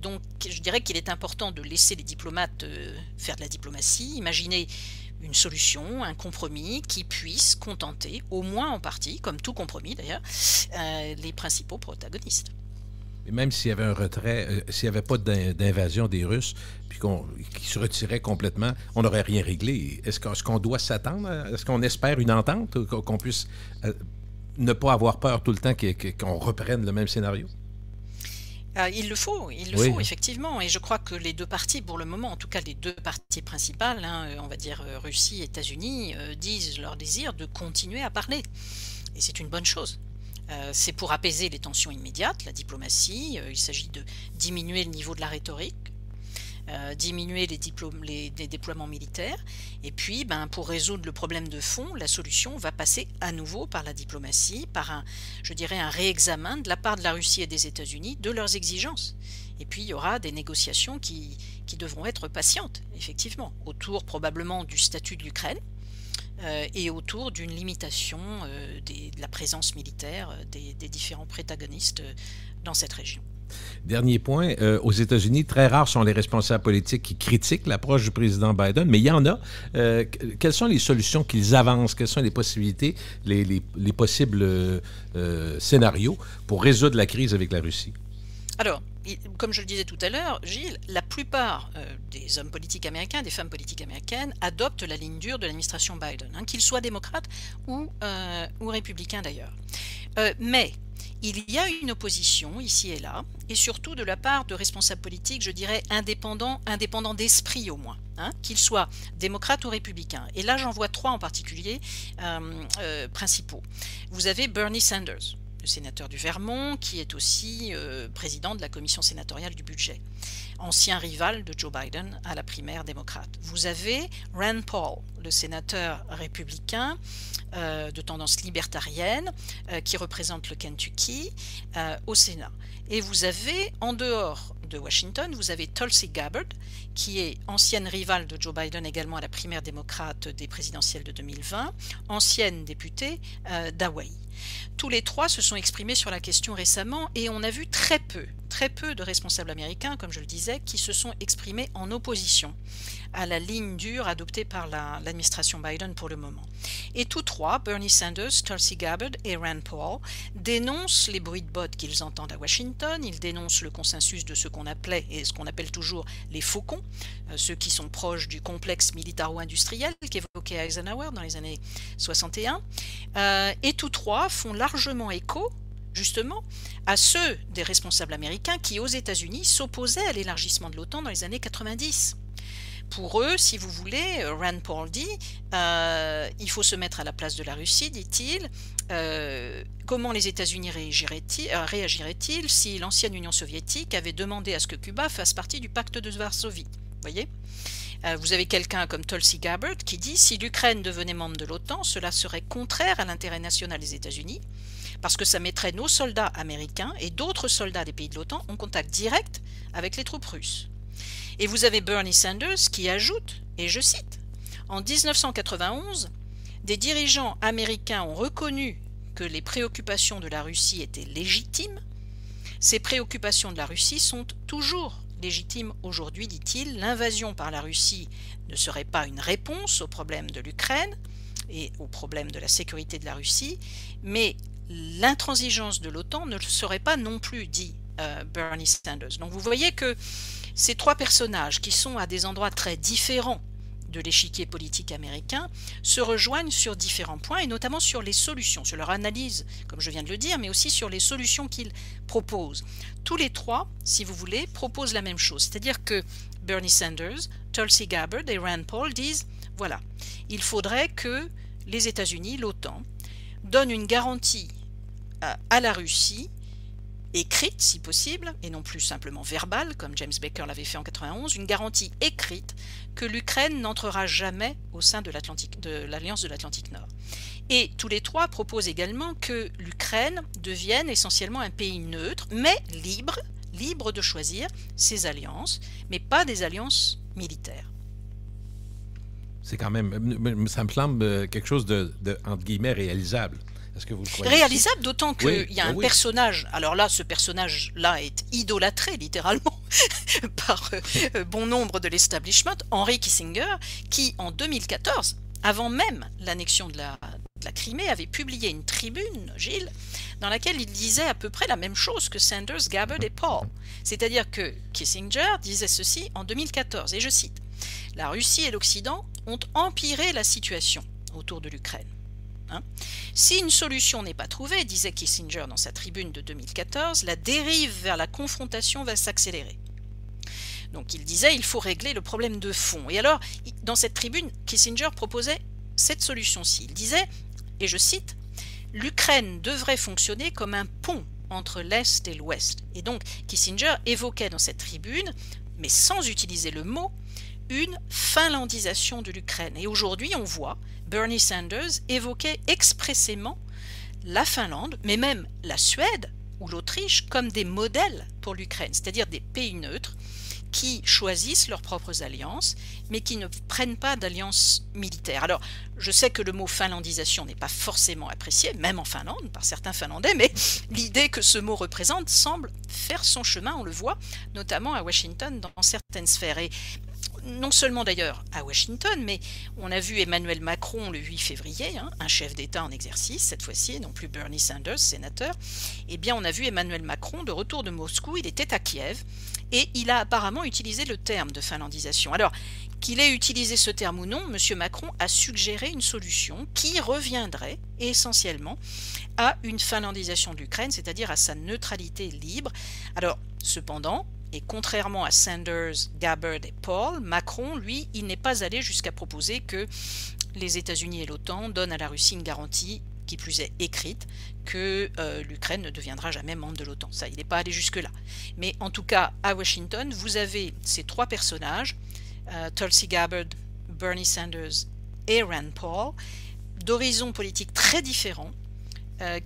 Donc, je dirais qu'il est important de laisser les diplomates faire de la diplomatie, imaginer une solution, un compromis qui puisse contenter, au moins en partie, comme tout compromis d'ailleurs, les principaux protagonistes. Et même s'il y avait un retrait, s'il n'y avait pas d'invasion des Russes, puis qu'ils se retiraient complètement, on n'aurait rien réglé. Est-ce qu'on doit s'attendre? Est-ce qu'on espère une entente? Qu'on puisse ne pas avoir peur tout le temps qu'on reprenne le même scénario? Il le faut, effectivement. Et je crois que les deux parties, pour le moment, en tout cas les deux parties principales, on va dire Russie et États-Unis, disent leur désir de continuer à parler. Et c'est une bonne chose. C'est pour apaiser les tensions immédiates, la diplomatie, il s'agit de diminuer le niveau de la rhétorique, diminuer les déploiements militaires, et puis pour résoudre le problème de fond, la solution va passer à nouveau par la diplomatie, par un réexamen de la part de la Russie et des États-Unis de leurs exigences. Et puis il y aura des négociations qui devront être patientes, effectivement, autour probablement du statut de l'Ukraine, et autour d'une limitation de la présence militaire des différents protagonistes dans cette région. Dernier point, aux États-Unis, très rares sont les responsables politiques qui critiquent l'approche du président Biden, mais il y en a. Quelles sont les solutions qu'ils avancent? Quelles sont les possibilités, les possibles scénarios pour résoudre la crise avec la Russie? Alors, comme je le disais tout à l'heure, Gilles, la plupart des hommes politiques américains, des femmes politiques américaines, adoptent la ligne dure de l'administration Biden, qu'ils soient démocrates ou républicains d'ailleurs. Mais il y a une opposition ici et là, et surtout de la part de responsables politiques, je dirais indépendants d'esprit au moins, qu'ils soient démocrates ou républicains. Et là, j'en vois trois en particulier principaux. Vous avez Bernie Sanders, le sénateur du Vermont, qui est aussi président de la commission sénatoriale du budget, ancien rival de Joe Biden à la primaire démocrate. Vous avez Rand Paul, le sénateur républicain de tendance libertarienne, qui représente le Kentucky au Sénat. Et vous avez, en dehors de Washington, vous avez Tulsi Gabbard, qui est ancienne rivale de Joe Biden également à la primaire démocrate des présidentielles de 2020, ancienne députée d'Hawaï. Tous les trois se sont exprimés sur la question récemment et on a vu très peu de responsables américains, comme je le disais, qui se sont exprimés en opposition à la ligne dure adoptée par l'administration Biden pour le moment. Et tous trois, Bernie Sanders, Tulsi Gabbard et Rand Paul, dénoncent les bruits de bottes qu'ils entendent à Washington. Ils dénoncent le consensus de ce qu'on appelait et ce qu'on appelle toujours les faucons, ceux qui sont proches du complexe militaro-industriel qu'évoquait Eisenhower dans les années 61. Et tous trois font largement écho justement à ceux des responsables américains qui, aux États-Unis, s'opposaient à l'élargissement de l'OTAN dans les années 90. Pour eux, si vous voulez, Rand Paul dit il faut se mettre à la place de la Russie, dit-il. Comment les États-Unis réagiraient-ils si l'ancienne Union soviétique avait demandé à ce que Cuba fasse partie du pacte de Varsovie? Voyez, vous avez quelqu'un comme Tulsi Gabbard qui dit si l'Ukraine devenait membre de l'OTAN, cela serait contraire à l'intérêt national des États-Unis, parce que ça mettrait nos soldats américains et d'autres soldats des pays de l'OTAN en contact direct avec les troupes russes. Et vous avez Bernie Sanders qui ajoute, et je cite, « En 1991, des dirigeants américains ont reconnu que les préoccupations de la Russie étaient légitimes. Ces préoccupations de la Russie sont toujours légitimes aujourd'hui, dit-il. L'invasion par la Russie ne serait pas une réponse au problème de l'Ukraine et au problème de la sécurité de la Russie, mais l'intransigeance de l'OTAN ne le serait pas non plus, dit Bernie Sanders. » Donc vous voyez que ces trois personnages qui sont à des endroits très différents de l'échiquier politique américain se rejoignent sur différents points et notamment sur les solutions, sur leur analyse, comme je viens de le dire, mais aussi sur les solutions qu'ils proposent. Tous les trois, si vous voulez, proposent la même chose, c'est-à-dire que Bernie Sanders, Tulsi Gabbard et Rand Paul disent, voilà, il faudrait que les États-Unis, l'OTAN, donnent une garantie à la Russie, écrite si possible, et non plus simplement verbale, comme James Baker l'avait fait en 91, une garantie écrite que l'Ukraine n'entrera jamais au sein de l'Alliance de l'Atlantique Nord. Et tous les trois proposent également que l'Ukraine devienne essentiellement un pays neutre, mais libre de choisir ses alliances, mais pas des alliances militaires. C'est quand même, ça me semble quelque chose de entre guillemets, réalisable. Est-ce que vous le croyez? Réalisable, d'autant qu'il y a un oui. personnage, alors là, ce personnage-là est idolâtré littéralement par bon nombre de l'establishment, Henry Kissinger, qui en 2014, avant même l'annexion de la Crimée, avait publié une tribune, Gilles, dans laquelle il disait à peu près la même chose que Sanders, Gabbard et Paul. C'est-à-dire que Kissinger disait ceci en 2014, et je cite, « La Russie et l'Occident ont empiré la situation autour de l'Ukraine. Si une solution n'est pas trouvée, disait Kissinger dans sa tribune de 2014, la dérive vers la confrontation va s'accélérer. » Donc il disait il faut régler le problème de fond. Et alors, dans cette tribune, Kissinger proposait cette solution-ci. Il disait, et je cite, « L'Ukraine devrait fonctionner comme un pont entre l'Est et l'Ouest. » Et donc Kissinger évoquait dans cette tribune, mais sans utiliser le mot, une finlandisation de l'Ukraine. Et aujourd'hui, on voit Bernie Sanders évoquer expressément la Finlande, mais même la Suède ou l'Autriche comme des modèles pour l'Ukraine, c'est-à-dire des pays neutres qui choisissent leurs propres alliances, mais qui ne prennent pas d'alliance militaire. Alors, je sais que le mot finlandisation n'est pas forcément apprécié, même en Finlande, par certains Finlandais, mais l'idée que ce mot représente semble faire son chemin, on le voit, notamment à Washington, dans certaines sphères. Et non seulement d'ailleurs à Washington, mais on a vu Emmanuel Macron le 8 février, un chef d'État en exercice, cette fois-ci, et non plus Bernie Sanders, sénateur. Eh bien, on a vu Emmanuel Macron de retour de Moscou, il était à Kiev, et il a apparemment utilisé le terme de finlandisation. Alors, qu'il ait utilisé ce terme ou non, M. Macron a suggéré une solution qui reviendrait essentiellement à une finlandisation de l'Ukraine, c'est-à-dire à sa neutralité libre. Alors, cependant, et contrairement à Sanders, Gabbard et Paul, Macron, lui, il n'est pas allé jusqu'à proposer que les États-Unis et l'OTAN donnent à la Russie une garantie, qui plus est écrite, que l'Ukraine ne deviendra jamais membre de l'OTAN. Ça, il n'est pas allé jusque-là. Mais en tout cas, à Washington, vous avez ces trois personnages, Tulsi Gabbard, Bernie Sanders et Rand Paul, d'horizons politiques très différents,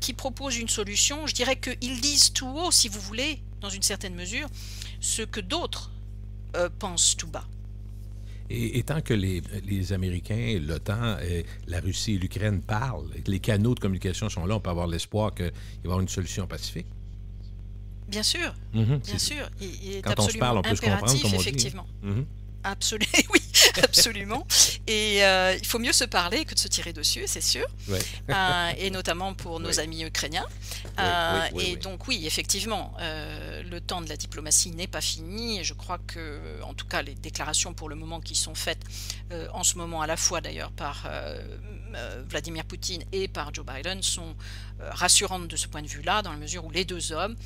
qui proposent une solution. Je dirais qu'ils disent tout haut, si vous voulez, dans une certaine mesure, ce que d'autres pensent tout bas. Et tant que les Américains, l'OTAN, la Russie et l'Ukraine parlent, et que les canaux de communication sont là, on peut avoir l'espoir qu'il va y avoir une solution pacifique. Bien sûr, bien sûr. Il est quand on se parle, on peut se comprendre, comme on dit. effectivement. Absolument, oui, absolument. Et il faut mieux se parler que de se tirer dessus, c'est sûr. Ouais. Et notamment pour nos Oui. amis ukrainiens. Et donc oui, effectivement, le temps de la diplomatie n'est pas fini. Et je crois que, en tout cas, les déclarations pour le moment qui sont faites en ce moment, à la fois d'ailleurs par Vladimir Poutine et par Joe Biden, sont rassurantes de ce point de vue-là, dans la mesure où les deux hommes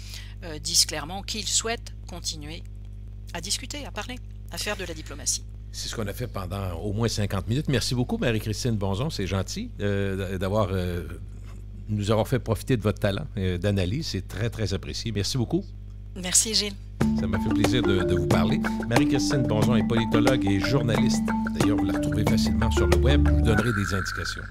disent clairement qu'ils souhaitent continuer à discuter, à parler, à faire de la diplomatie. C'est ce qu'on a fait pendant au moins 50 minutes. Merci beaucoup, Marie-Christine Bonzon. C'est gentil nous avoir fait profiter de votre talent d'analyse. C'est très, très apprécié. Merci beaucoup. Merci Gilles. Ça m'a fait plaisir de vous parler. Marie-Christine Bonzon est politologue et journaliste. D'ailleurs, vous la retrouvez facilement sur le web. Je vous donnerai des indications.